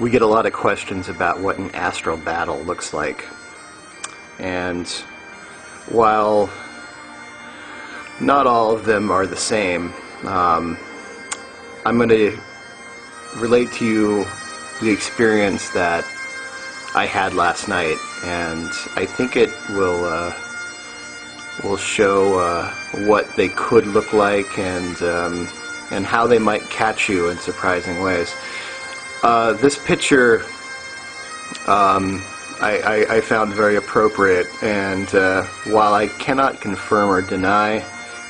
We get a lot of questions about what an astral battle looks like. And while not all of them are the same, I'm going to relate to you the experience that I had last night, and I think it will show what they could look like and how they might catch you in surprising ways. This picture I found very appropriate, and while I cannot confirm or deny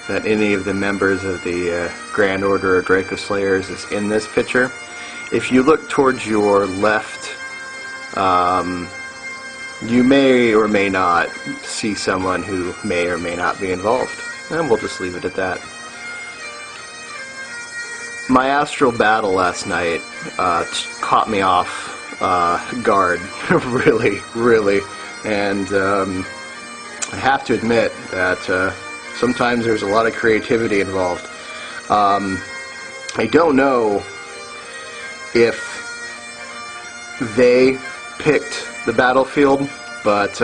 that any of the members of the Grand Order of Draco Slayers is in this picture, if you look towards your left, you may or may not see someone who may or may not be involved, and we'll just leave it at that. My astral battle last night caught me off guard, really, and I have to admit that sometimes there's a lot of creativity involved. I don't know if they picked the battlefield, but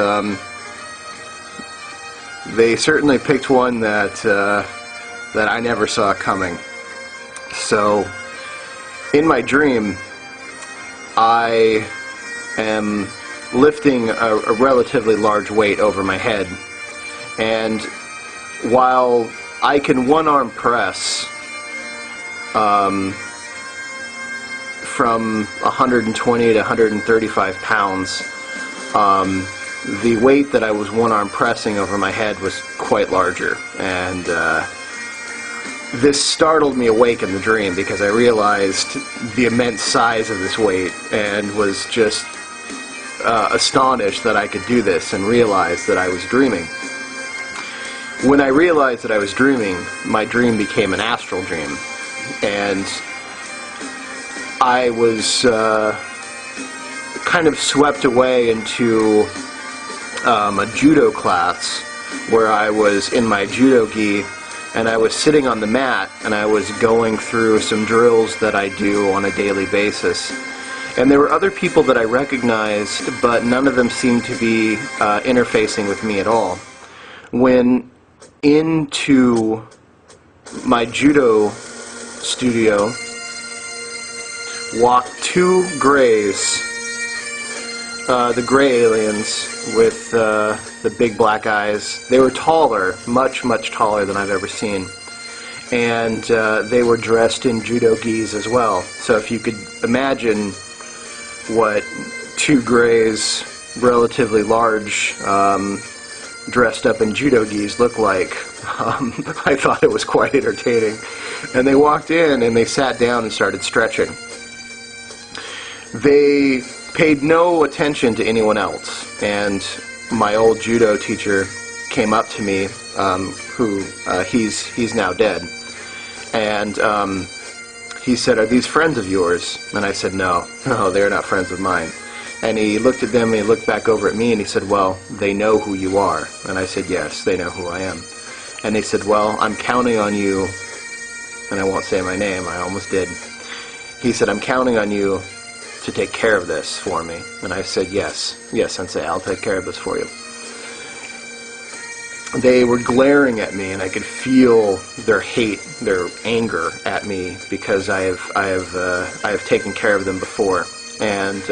they certainly picked one that I never saw coming. So, in my dream, I am lifting a relatively large weight over my head, and while I can one-arm press from 120 to 135 pounds, the weight that I was one-arm pressing over my head was quite larger, and this startled me awake in the dream because I realized the immense size of this weight and was just astonished that I could do this and realized that I was dreaming. When I realized that I was dreaming, my dream became an astral dream, and I was kind of swept away into a judo class where I was in my judo gi, and I was sitting on the mat and I was going through some drills that I do on a daily basis. And there were other people that I recognized, but none of them seemed to be interfacing with me at all. When into my judo studio walked two grays, the gray aliens with the big black eyes. They were taller, much taller than I've ever seen, and they were dressed in judo gis as well. So if you could imagine what two grays, relatively large, dressed up in judo gis look like, I thought it was quite entertaining. And they walked in and they sat down and started stretching. They paid no attention to anyone else, and my old judo teacher came up to me, he's now dead, and he said, "Are these friends of yours?" And I said, no, they're not friends of mine. And he looked at them and he looked back over at me and he said, "Well, they know who you are." And I said, "Yes, they know who I am." And they said, "Well, I'm counting on you," and I won't say my name, I almost did. He said, "I'm counting on you to take care of this for me." And I said, yes, Sensei, I'll take care of this for you. They were glaring at me, and I could feel their hate, their anger at me, because I have taken care of them before. And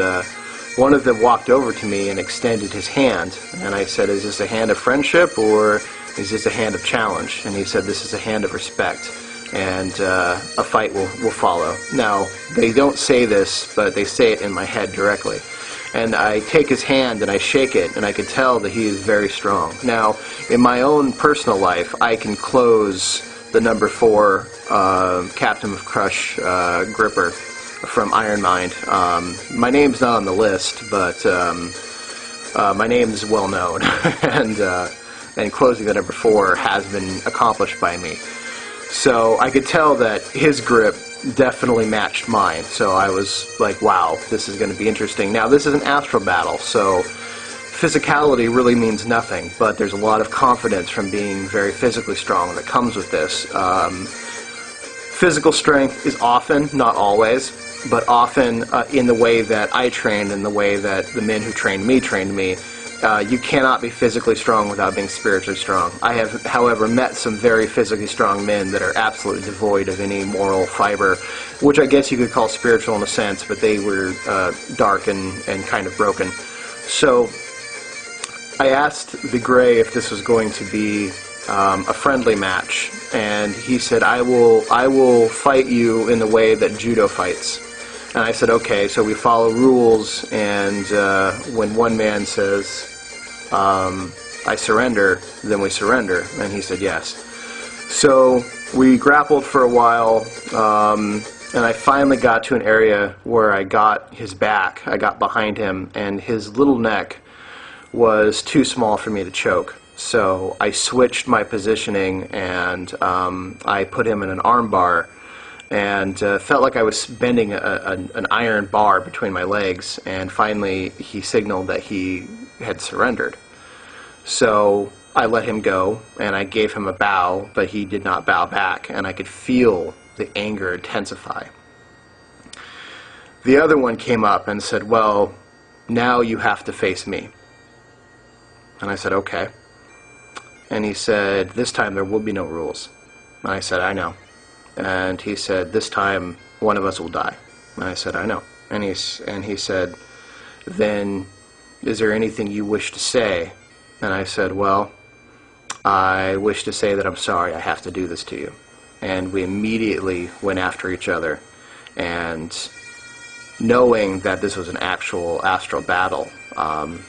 one of them walked over to me and extended his hand, and I said, "Is this a hand of friendship or is this a hand of challenge?" And he said, "This is a hand of respect, and a fight will follow." Now, they don't say this, but they say it in my head directly. And I take his hand and I shake it, and I can tell that he is very strong. Now, in my own personal life, I can close the number 4 Captain of Crush gripper from Iron Mind. My name's not on the list, but my name's well known, and closing the number 4 has been accomplished by me. So I could tell that his grip definitely matched mine. So I was like, wow, this is going to be interesting. Now, this is an astral battle, so physicality really means nothing, but there's a lot of confidence from being very physically strong that comes with this. Physical strength is often, not always, but often in the way that I trained, in the way that the men who trained me. You cannot be physically strong without being spiritually strong. I have, however, met some very physically strong men that are absolutely devoid of any moral fiber, which I guess you could call spiritual in a sense, but they were dark and kind of broken. So I asked the Gray if this was going to be a friendly match, and he said, I will fight you in the way that judo fights. And I said, okay, so we follow rules, and when one man says, I surrender, then we surrender. And he said, yes. So we grappled for a while, and I finally got to an area where I got his back. I got behind him, and his little neck was too small for me to choke. So I switched my positioning, and I put him in an arm bar, and felt like I was bending an iron bar between my legs, and finally he signaled that he had surrendered. So I let him go, and I gave him a bow, but he did not bow back, and I could feel the anger intensify. The other one came up and said, well, now you have to face me. And I said, okay. And he said, this time there will be no rules. And I said, I know. And he said, this time one of us will die. And I said, I know. And he said, then is there anything you wish to say? And I said, well, I wish to say that I'm sorry I have to do this to you. And we immediately went after each other. And knowing that this was an actual astral battle,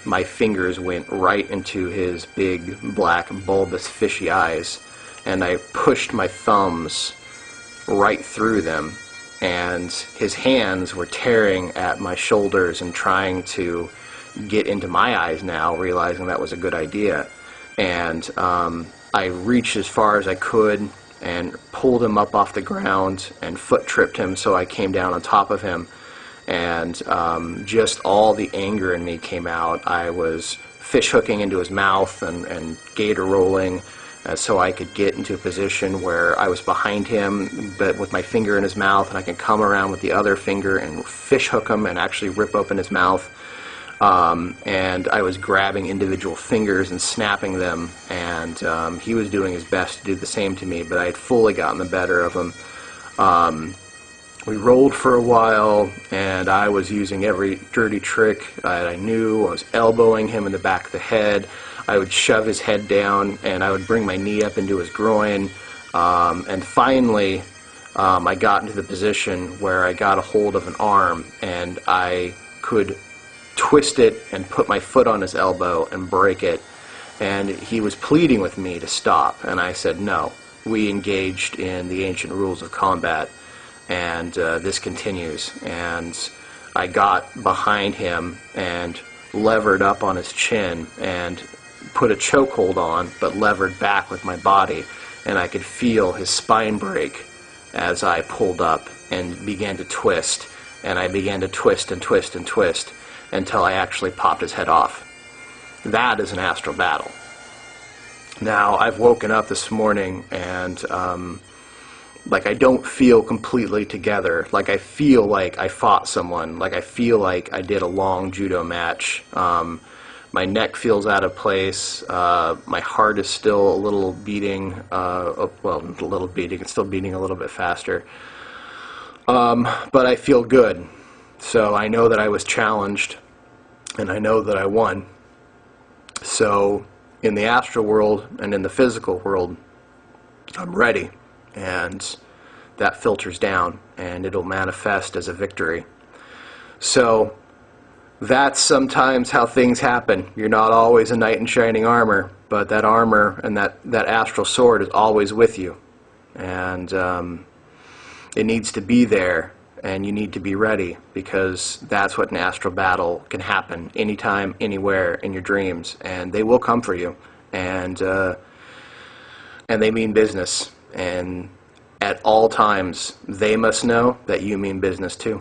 my fingers went right into his big, black, bulbous, fishy eyes, and I pushed my thumbs right through them, and his hands were tearing at my shoulders and trying to get into my eyes now, realizing that was a good idea. And I reached as far as I could and pulled him up off the ground and foot tripped him, so I came down on top of him. And just all the anger in me came out. I was fish hooking into his mouth and gator rolling so I could get into a position where I was behind him, but with my finger in his mouth, and I can come around with the other finger and fish hook him and actually rip open his mouth. And I was grabbing individual fingers and snapping them, and he was doing his best to do the same to me, but I had fully gotten the better of him. We rolled for a while, and I was using every dirty trick that I knew. I was elbowing him in the back of the head. I would shove his head down, and I would bring my knee up into his groin. And finally, I got into the position where I got a hold of an arm, and I could twist it and put my foot on his elbow and break it. And he was pleading with me to stop, and I said no. We engaged in the ancient rules of combat. And this continues, and I got behind him and levered up on his chin and put a chokehold on, but levered back with my body, and I could feel his spine break as I pulled up and began to twist, and I began to twist and twist and twist until I actually popped his head off. That is an astral battle. Now, I've woken up this morning and like I don't feel completely together. Like I feel like I fought someone. Like I feel like I did a long judo match. My neck feels out of place. My heart is still a little beating. Well, a little beating. It's still beating a little bit faster. But I feel good. So I know that I was challenged, and I know that I won. So in the astral world and in the physical world, I'm ready. And that filters down, and it'll manifest as a victory. So that's sometimes how things happen. You're not always a knight in shining armor, but that armor and that astral sword is always with you. And it needs to be there, and you need to be ready, because that's what an astral battle can happen anytime, anywhere in your dreams, and they will come for you. And they mean business. And at all times, they must know that you mean business too.